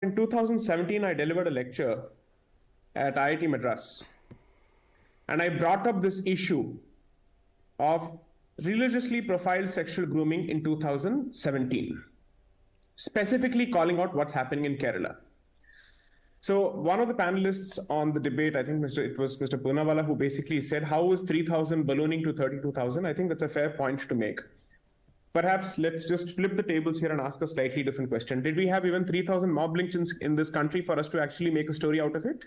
in 2017, I delivered a lecture at IIT Madras, and I brought up this issue of religiously profiled sexual grooming in 2017, specifically calling out what's happening in Kerala. So one of the panelists on the debate, I think it was Mr. Poonawala, who basically said, how is 3,000 ballooning to 32,000? I think that's a fair point to make. Perhaps let's just flip the tables here and ask a slightly different question. Did we have even 3,000 mob lynchings in this country for us to actually make a story out of it?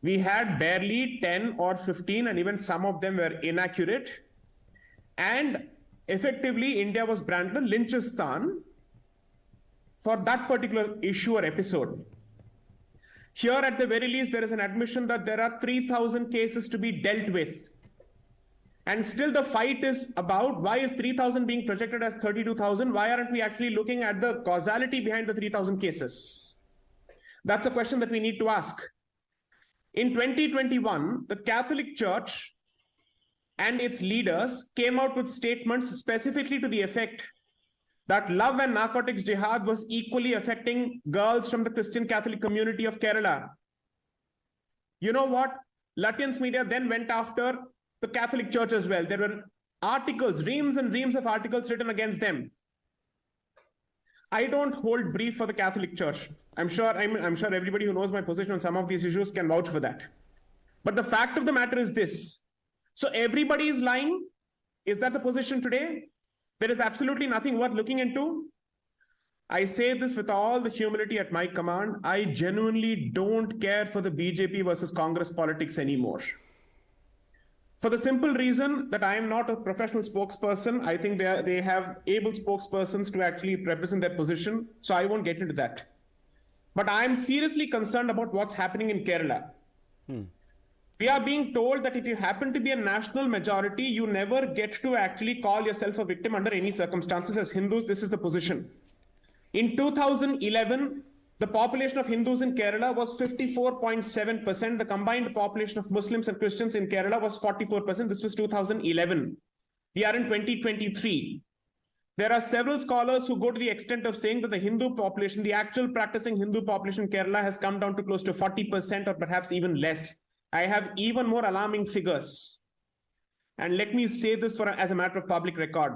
We had barely 10 or 15, and even some of them were inaccurate. And effectively, India was branded a Lynchistan for that particular issue or episode. Here, at the very least, there is an admission that there are 3,000 cases to be dealt with. And still the fight is about why is 3,000 being projected as 32,000? Why aren't we actually looking at the causality behind the 3,000 cases? That's a question that we need to ask. In 2021, the Catholic Church and its leaders came out with statements specifically to the effect that love and narcotics jihad was equally affecting girls from the Christian Catholic community of Kerala. You know what? Lutyens media then went after the Catholic Church as well. There were articles, reams and reams of articles written against them. I don't hold brief for the Catholic Church. I'm sure everybody who knows my position on some of these issues can vouch for that. But the fact of the matter is this. So everybody is lying. Is that the position today? There is absolutely nothing worth looking into. I say this with all the humility at my command. I genuinely don't care for the BJP versus Congress politics anymore. For the simple reason that I am not a professional spokesperson. I think they have able spokespersons to actually represent their position. So I won't get into that. But I'm seriously concerned about what's happening in Kerala. We are being told that if you happen to be a national majority, you never get to actually call yourself a victim under any circumstances. As Hindus, this is the position. In 2011, the population of Hindus in Kerala was 54.7%. The combined population of Muslims and Christians in Kerala was 44%. This was 2011. We are in 2023. There are several scholars who go to the extent of saying that the Hindu population, the actual practicing Hindu population in Kerala has come down to close to 40% or perhaps even less. I have even more alarming figures. And let me say this as a matter of public record.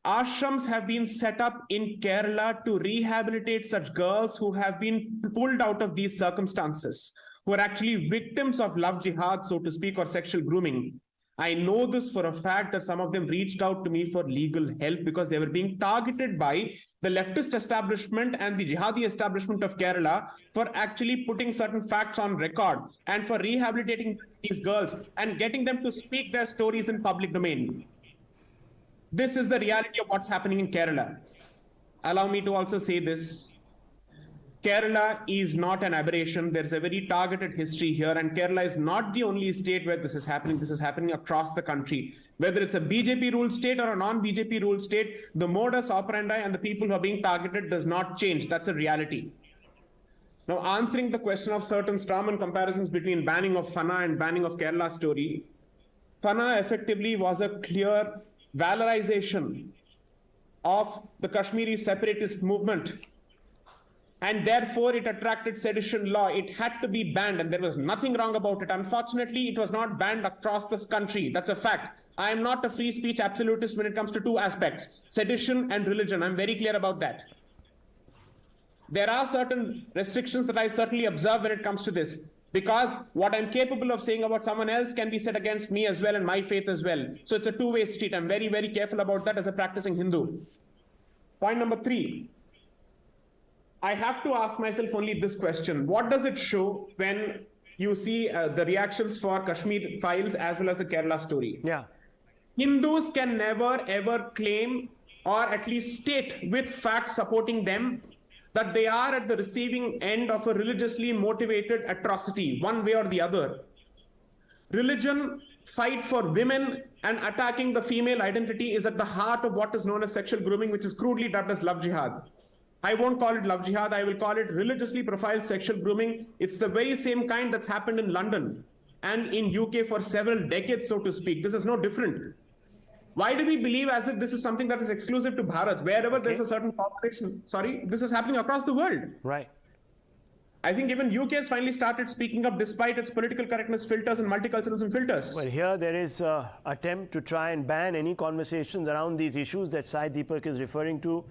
Ashrams have been set up in Kerala to rehabilitate such girls who have been pulled out of these circumstances, who are actually victims of love jihad, so to speak, or sexual grooming. I know this for a fact that some of them reached out to me for legal help because they were being targeted by the leftist establishment and the jihadi establishment of Kerala for actually putting certain facts on record and for rehabilitating these girls and getting them to speak their stories in public domain. This is the reality of what's happening in Kerala. Allow me to also say this. Kerala is not an aberration. There's a very targeted history here, and Kerala is not the only state where this is happening. This is happening across the country. Whether it's a BJP-ruled state or a non-BJP-ruled state, the modus operandi and the people who are being targeted does not change. That's a reality. Now, answering the question of certain Strawman comparisons between banning of Fana and banning of Kerala story, Fana effectively was a clear valorization of the Kashmiri separatist movement. And therefore, it attracted sedition law. It had to be banned, and there was nothing wrong about it. Unfortunately, it was not banned across this country. That's a fact. I am not a free speech absolutist when it comes to two aspects, sedition and religion. I'm very clear about that. There are certain restrictions that I certainly observe when it comes to this, because what I'm capable of saying about someone else can be said against me as well and my faith as well. So it's a two-way street. I'm very, very careful about that as a practicing Hindu. Point number 3. I have to ask myself only this question. What does it show when you see the reactions for Kashmir files as well as the Kerala story? Yeah. Hindus can never ever claim or at least state with facts supporting them that they are at the receiving end of a religiously motivated atrocity, one way or the other. Religion, fight for women, and attacking the female identity is at the heart of what is known as sexual grooming, which is crudely dubbed as love jihad. I won't call it love jihad. I will call it religiously profiled sexual grooming. It's the very same kind that's happened in London and in UK for several decades, so to speak. This is no different. Why do we believe as if this is something that is exclusive to Bharat? Wherever there's a certain population, sorry, this is happening across the world. Right. I think even UK has finally started speaking up despite its political correctness filters and multiculturalism filters. Well, here there is an attempt to try and ban any conversations around these issues that Sai Deepak is referring to.